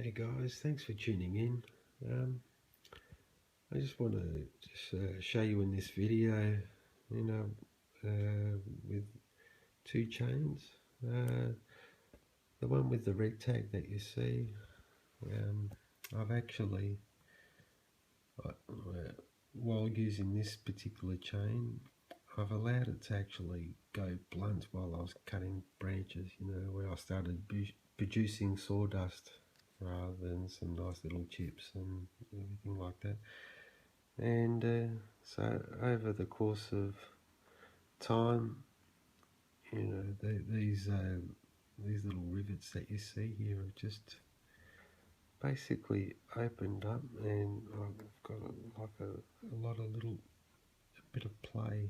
Hey guys, thanks for tuning in. I just want to show you in this video, with two chains. The one with the red tag that you see, I've actually, while using this particular chain, I've allowed it to actually go blunt while I was cutting branches, where I started producing sawdust rather than some nice little chips and everything like that. And so over the course of time, these little rivets that you see here have just basically opened up, and I've got a lot of a bit of play,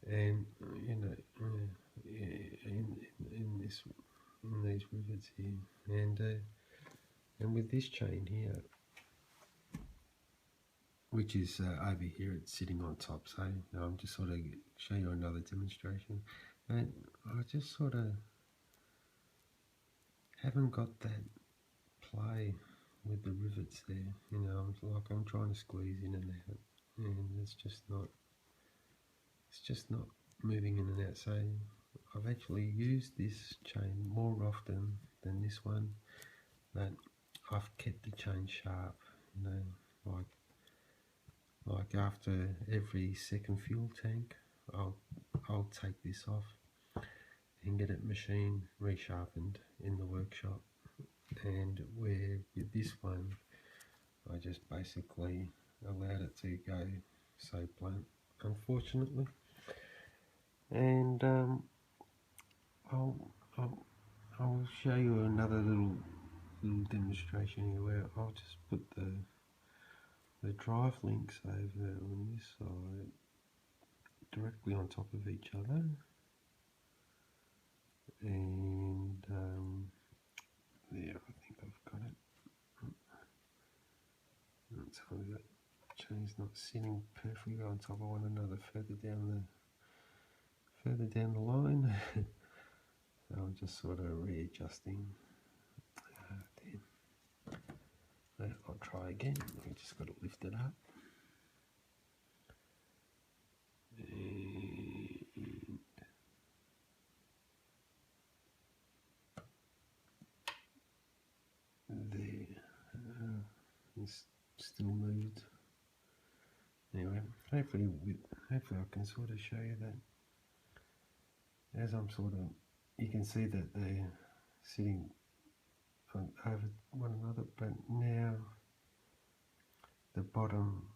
and in these rivets here, and with this chain here, which is over here, it's sitting on top. So I'm just sort of show you another demonstration, and I just sort of haven't got that play with the rivets there. I'm trying to squeeze in and out, and it's just not moving in and out. So I've actually used this chain more often than this one, but I've kept the chain sharp, like after every second fuel tank, I'll take this off and get it machined, resharpened in the workshop. And where with this one, I just basically allowed it to go so blunt, unfortunately. And I'll show you another little demonstration here where I'll just put the drive links over on this side directly on top of each other, and there, I think I've got it. So that chain's not sitting perfectly on top of one another further down the line. So I'm just sort of readjusting. I'll try again. I just got to lift it up. And there, it's still moved. Anyway, hopefully I can sort of show you that as I'm you can see that they're sitting over one another, but now the bottom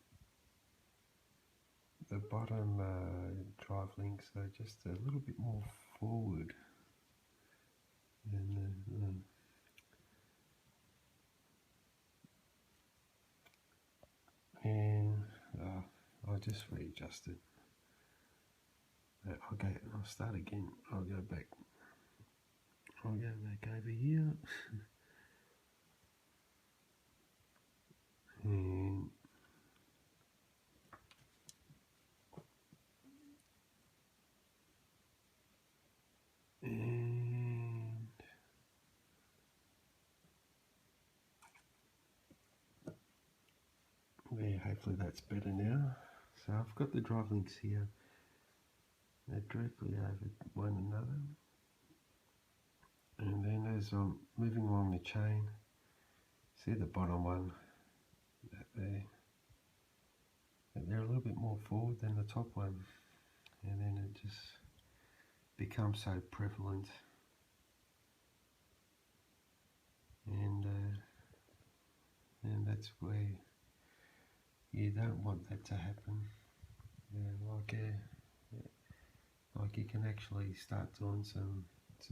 drive links are just a little bit more forward than and I'll just readjust it. I'll start again. I'll go back over here. And yeah, hopefully that's better now. So I've got the drive links here. They're directly over one another, and then as I'm moving along the chain, see the bottom one, that they're a little bit more forward than the top one, and then it just becomes so prevalent, and that's where you don't want that to happen. Like you can actually start doing some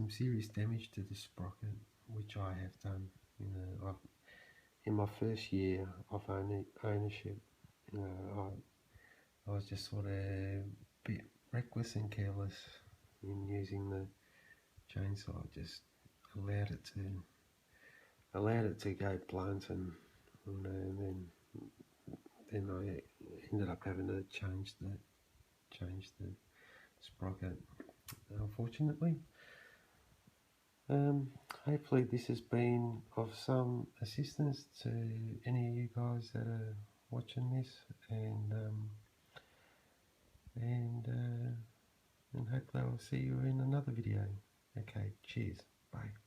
serious damage to the sprocket, which I have done. In my first year of ownership, I was just sort of a bit reckless and careless in using the chainsaw. I just allowed it to go blunt, and then I ended up having to change the sprocket, unfortunately. hopefully this has been of some assistance to any of you guys that are watching this, and hopefully I'll see you in another video. Okay, cheers, bye.